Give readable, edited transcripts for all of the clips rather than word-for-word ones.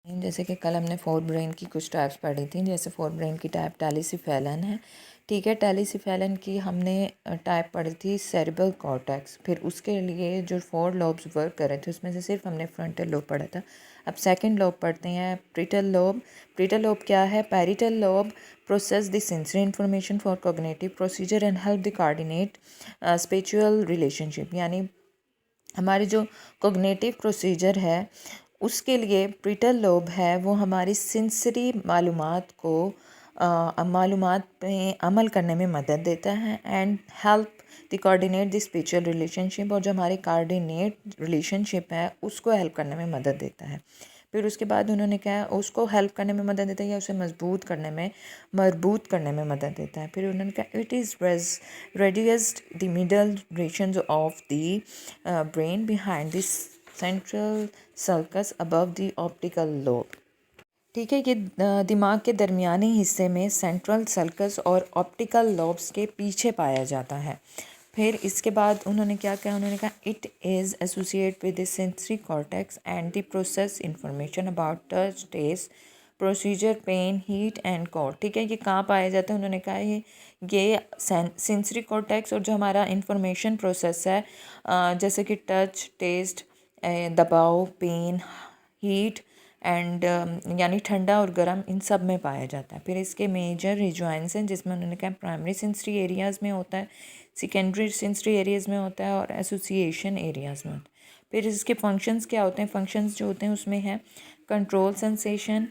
जैसे कि कल हमने फोर ब्रेन की कुछ टाइप्स पढ़ी थी। जैसे फोर ब्रेन की टाइप टेलिसिफेलन है, ठीक है। टेलिसिफेलन की हमने टाइप पढ़ी थी सेरेब्रल कॉर्टेक्स। फिर उसके लिए जो फोर लोब्स वर्क कर रहे थे उसमें से सिर्फ हमने फ्रंटल लोब पढ़ा था। अब सेकंड लोब पढ़ते हैं, प्रीटल लोब। प्रीटल लोब क्या है? Parietal lobe process the sensory information for cognitive procedure and help the coordinate spiritual relationship. यानी हमारी जो कॉग्निटिव प्रोसीजर है उसके लिए प्रीटल लोब है वो हमारी सेंसरी मालूमात को मालूमात पे अमल करने में मदद देता है and help the coordinate the spiritual relationship. और जो हमारे कोऑर्डिनेट रिलेशनशिप है उसको हेल्प करने में मदद देता है। फिर उसके बाद उन्होंने क्या है, उसको हेल्प करने में मदद देता है या उसे मरबूत करने में मदद देता है। फिर उन्होंने कहा it is radiused the middle region of the brain behind this central sulcus above the optical lobe. ठीक है, ये दिमाग के दरमियानी हिस्से में सेंट्रल सर्कस और ऑप्टिकल लोब्स के पीछे पाया जाता है। फिर इसके बाद उन्होंने क्या कहा? उन्होंने कहा it is associate with the sensory cortex and the process information about touch, taste, procedure, pain, heat and cold. ठीक है, ये कहाँ पाया जाता है? उन्होंने कहा ये सेंसरी कॉर्टेक्स और जो हमारा इंफॉर्मेशन प्रोसेस है जैसे कि टच, टेस्ट, दबाव, पेन, हीट एंड यानी ठंडा और गर्म, इन सब में पाया जाता है। फिर इसके मेजर रिजॉइंस हैं जिसमें उन्होंने कहा प्राइमरी सेंसरी एरियाज़ में होता है, सेकेंडरी सेंसरी एरियाज़ में होता है और एसोसिएशन एरियाज़ में होता है। फिर इसके फंक्शंस क्या होते हैं? फंक्शंस जो होते हैं उसमें है control sensation,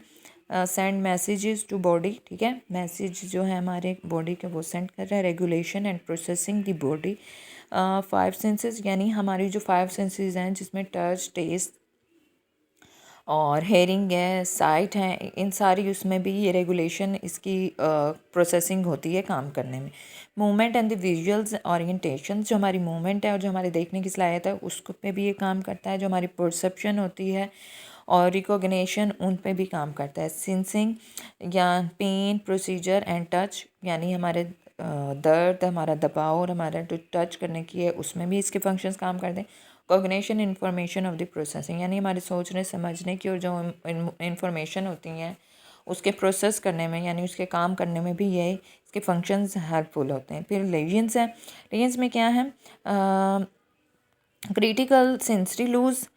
send messages to body. ठीक है, मैसेज जो है हमारे बॉडी के वो सेंड कर रहा है। Regulation and processing the body. Five senses यानी हमारी जो फाइव सेंसेस हैं जिसमें टच, टेस्ट और हेयरिंग है, साइट है, इन सारी उसमें भी ये रेगुलेशन इसकी प्रोसेसिंग होती है काम करने में। Movement and the visuals orientation, जो हमारी मूवमेंट है और जो हमारी देखने की सलाहियत है उसको पे भी ये काम करता है। जो हमारी परसेप्शन होती है और रिकॉग्निशन उन पे भी काम करता है। सेंसिंग या पेन, प्रोसीजर एंड टच यानी हमारे दर्द, हमारा दबाव और हमारा जो टच करने की है उसमें भी इसके फंक्शंस काम करते हैं। Cognition, information of the processing यानी हमारे सोचने समझने की और जो इंफॉर्मेशन होती हैं उसके प्रोसेस करने में यानी उसके काम करने में भी ये इसके फंक्शंस हेल्पफुल होते हैं। फिर लेजियंस है, लेजियंस में क्या है? क्रिटिकल सेंसरी लूज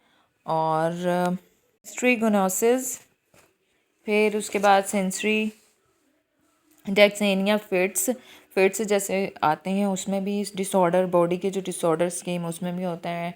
और स्ट्रीगोनोसिस। फिर उसके बाद सेंसरी डेक्सेनिया फिट्स जैसे आते हैं उसमें भी इस डिसऑर्डर, बॉडी के जो डिसऑर्डर स्कीम उसमें भी होता है।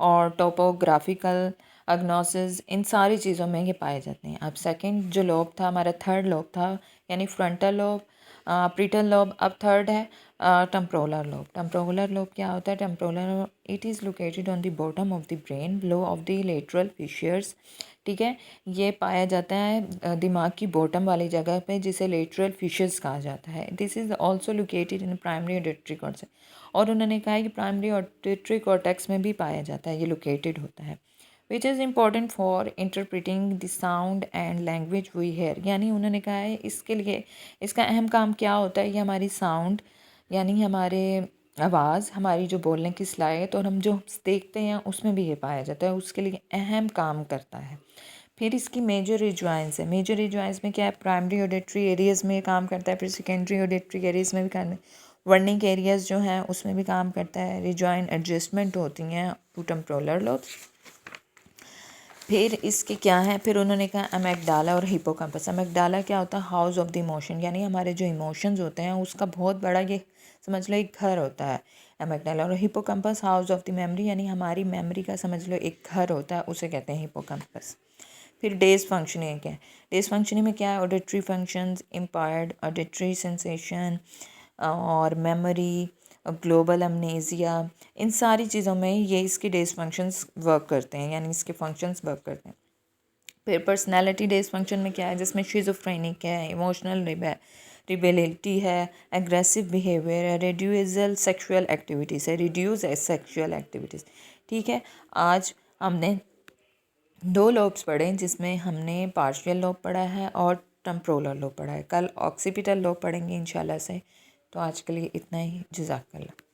और टोपोग्राफिकल अग्नोसिस, इन सारी चीज़ों में ये पाए जाते हैं। अब सेकंड जो लोब था हमारा, थर्ड लोब था यानी फ्रंटल लोब, प्रीटल लोब। अब थर्ड है टेम्पोरल लोब। टेम्पोरल लोब क्या होता है? Temporal it is located on the bottom of the brain below of the lateral fissures. ठीक है, ये पाया जाता है दिमाग की बॉटम वाली जगह पे जिसे लेटरल फिशर्स कहा जाता है। This is also located in primary auditory cortex. और उन्होंने कहा है कि प्राइमरी ऑडिटरी कॉर्टेक्स में भी पाया जाता है, ये लोकेटेड होता है। Which is important for interpreting the sound and language we hear. यानी उन्होंने कहा है इसके लिए इसका अहम काम क्या होता है? ये हमारी साउंड यानी हमारे आवाज़, हमारी जो बोलने की सलाहियत और हम जो देखते हैं उसमें भी ये पाया जाता है, उसके लिए अहम काम करता है। फिर इसकी मेजर रिजॉइंस है। मेजर रिजॉइंस में क्या है? प्राइमरी ऑडिटरी एरियाज़ में काम करता है। फिर सेकेंडरी ऑडिटरी एरियाज़ में भी काम, वर्निंग एरियाज़ जो हैं उसमें भी काम करता है। रिजॉइन एडजस्टमेंट होती हैं टू टेम्पोरल लोब्स। फिर इसके क्या है? फिर उन्होंने कहा अमेगडाला और हिपोकैम्पस। अमेगडाला क्या होता है? हाउस ऑफ द इमोशन यानी हमारे जो इमोशंस होते हैं उसका बहुत बड़ा ये समझ लो एक घर होता है अमेगडाला। और hippocampus house of the memory यानी हमारी मेमोरी का समझ लो एक घर होता है, उसे कहते हैं हिपोकैम्पस। फिर डेज फंक्शनिंग क्या है? डेज फंक्शनिंग में क्या है? Auditory functions, impaired auditory sensation और मेमोरी, ग्लोबल अमनेजिया, इन सारी चीज़ों में ये इसके डेज फंक्शंस वर्क करते हैं यानी इसके फंक्शंस वर्क करते हैं। फिर पर्सनालिटी डेज फंक्शन में क्या है? जिसमें शिज़ोफ्रेनिक है, इमोशनल रिबेलिटी है, एग्रेसिव बिहेवियर है, रिड्यूसल सेक्सुअल एक्टिविटीज़ है, रिड्यूस सेक्सुअल एक्टिविटीज़। ठीक है, आज हमने दो लोब्स पढ़े जिसमें हमने पार्शियल लोब पढ़ा है और टेम्पोरल लोब पढ़ा है। कल ऑक्सीपिटल लोब पढ़ेंगे इंशाल्लाह से। तो आज के लिए इतना ही। जज़ाकल्लाह।